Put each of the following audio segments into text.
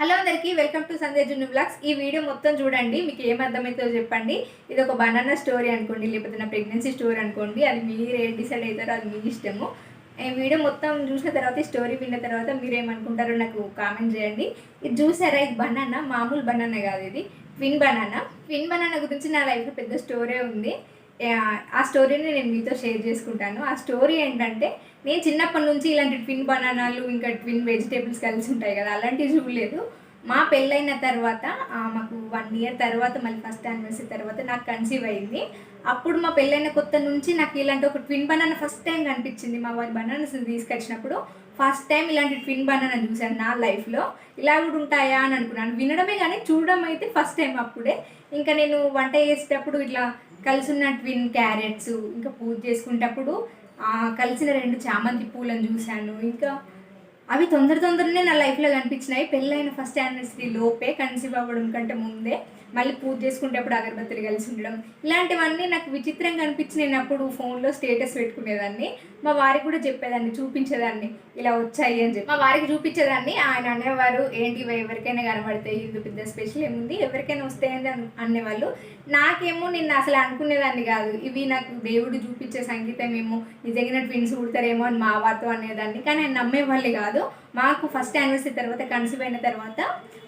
Hello అందరికీ welcome to Sanjay జున్ను blogs. ఈ వీడియో మొత్తం చూడండి, మీకు ఏం అర్థమవుతుందో చెప్పండి. ఇది ఒక బనానా స్టోరీ అనుకోండి, లేకపోతే నా ప్రెగ్నెన్సీ స్టోరీ అనుకోండి, అది మీరు ఏం డిసైడ్ అవుతారో అది మీ ఇష్టము. ఈ వీడియో మొత్తం చూసిన తర్వాత, ఈ స్టోరీ విన్న తర్వాత మీరేమనుకుంటారో నాకు కామెంట్ చేయండి. ఇది చూసారా, ఇది బనానా మామూలు బనానా కాదు, ఇది ట్విన్ బనానా. ట్విన్ బనానా గురించి నా లైఫ్లో పెద్ద స్టోరీ ఉంది. ఆ స్టోరీని నేను మీతో షేర్ చేసుకుంటాను. ఆ స్టోరీ ఏంటంటే, నేను చిన్నప్పటి నుంచి ఇలాంటి ట్విన్ బనానాలు ఇంకా ట్విన్ వెజిటేబుల్స్ కలిసి ఉంటాయి కదా, అలాంటివి చూడలేదు. మా పెళ్ళైన తర్వాత మాకు 1 ఇయర్ తర్వాత, మళ్ళీ ఫస్ట్ యానివర్సరీ తర్వాత నాకు కన్సీవ్ అయింది. అప్పుడు మా పెళ్ళైన కొత్త నుంచి నాకు ఇలాంటి ఒక ట్విన్ బనానా ఫస్ట్ టైం కనిపించింది. మా వారి బనానాస్ తీసుకొచ్చినప్పుడు ఫస్ట్ టైం ఇలాంటి ట్విన్ బనానా చూశాను నా లైఫ్లో. ఇలా కూడా ఉంటాయా అని అనుకున్నాను, వినడమే కానీ చూడడం అయితే ఫస్ట్ టైం అప్పుడే. ఇంకా నేను వంట చేసేటప్పుడు ఇట్లా కలిసి ఉన్న ట్విన్ క్యారెట్స్, ఇంకా పూజ చేసుకునేటప్పుడు కలిసిన 2 చామంతి పూలను చూశాను. ఇంకా అవి తొందరనే నా లైఫ్లో కనిపించినాయి. పెళ్ళైన ఫస్ట్ యానివర్సరీ లోపే, కన్సీవ్ అవ్వడం కంటే ముందే. మళ్ళీ పూజ చేసుకునేటప్పుడు అగరబత్తులు కలిసి ఉండడం, ఇలాంటివన్నీ నాకు విచిత్రంగా అనిపించి నేను అప్పుడు ఫోన్లో స్టేటస్ పెట్టుకునేదాన్ని. మా వారికి కూడా చెప్పేదాన్ని, చూపించేదాన్ని ఇలా వచ్చాయి అని చెప్పి. మా వారికి చూపించేదాన్ని. ఆయన అనేవారు, ఏంటి ఎవరికైనా కనబడతాయి, ఇది పెద్ద స్పెషల్ ఏముంది, ఎవరికైనా వస్తాయని అనేవాళ్ళు. నాకేమో నేను అసలు అనుకునేదాన్ని కాదు, ఇవి నాకు దేవుడు చూపించే సంగీతం ఏమో, నిజంగా ట్విన్స్ పుడతారేమో అని మా వారితో అనేదాన్ని. కానీ ఆయన నమ్మేవాళ్ళే కాదు. మాకు ఫస్ట్ యానివర్సరీ తర్వాత, కన్సీవ్ అయిన తర్వాత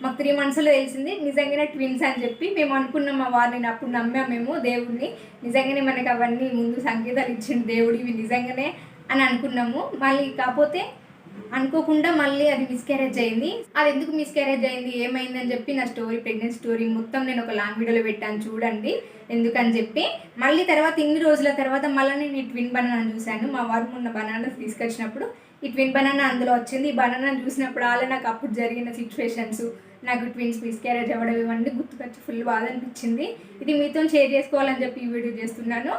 మాకు 3 monthsలో తెలిసింది నిజంగానే ట్విన్స్ అని చెప్పి. మేము అనుకున్నాం, మా వారిని అప్పుడు నమ్మాము మేము దేవుడిని, నిజంగానే మనకు అవన్నీ ముందు సంకేతాలు ఇచ్చిండు దేవుడు, ఇవి నిజంగానే అని అనుకున్నాము. మళ్ళీ కాకపోతే అనుకోకుండా మళ్ళీ అది మిస్క్యారేజ్ అయింది. అది ఎందుకు మిస్క్యారేజ్ అయింది, ఏమైందని చెప్పి నా స్టోరీ, ప్రెగ్నెన్సీ స్టోరీ మొత్తం నేను ఒక లాంగ్ వీడియోలో పెట్టాను, చూడండి ఎందుకని చెప్పి. మళ్ళీ తర్వాత ఇన్ని రోజుల తర్వాత మళ్ళీ నేను ఈ ట్విన్ బనానా చూశాను. మా వారు మొన్న బనానాస్ తీసుకొచ్చినప్పుడు ఈ ట్విన్ బనానా అందులో వచ్చింది. ఈ బనానా చూసినప్పుడు నాకు అప్పుడు జరిగిన సిచ్యువేషన్స్, నాకు ట్విన్స్ మిస్క్యారేజ్ అవ్వడం, ఇవన్నీ గుర్తుకొచ్చి ఫుల్ బాధ అనిపించింది. ఇది మీతో షేర్ చేసుకోవాలని చెప్పి ఈ వీడియో చేస్తున్నాను.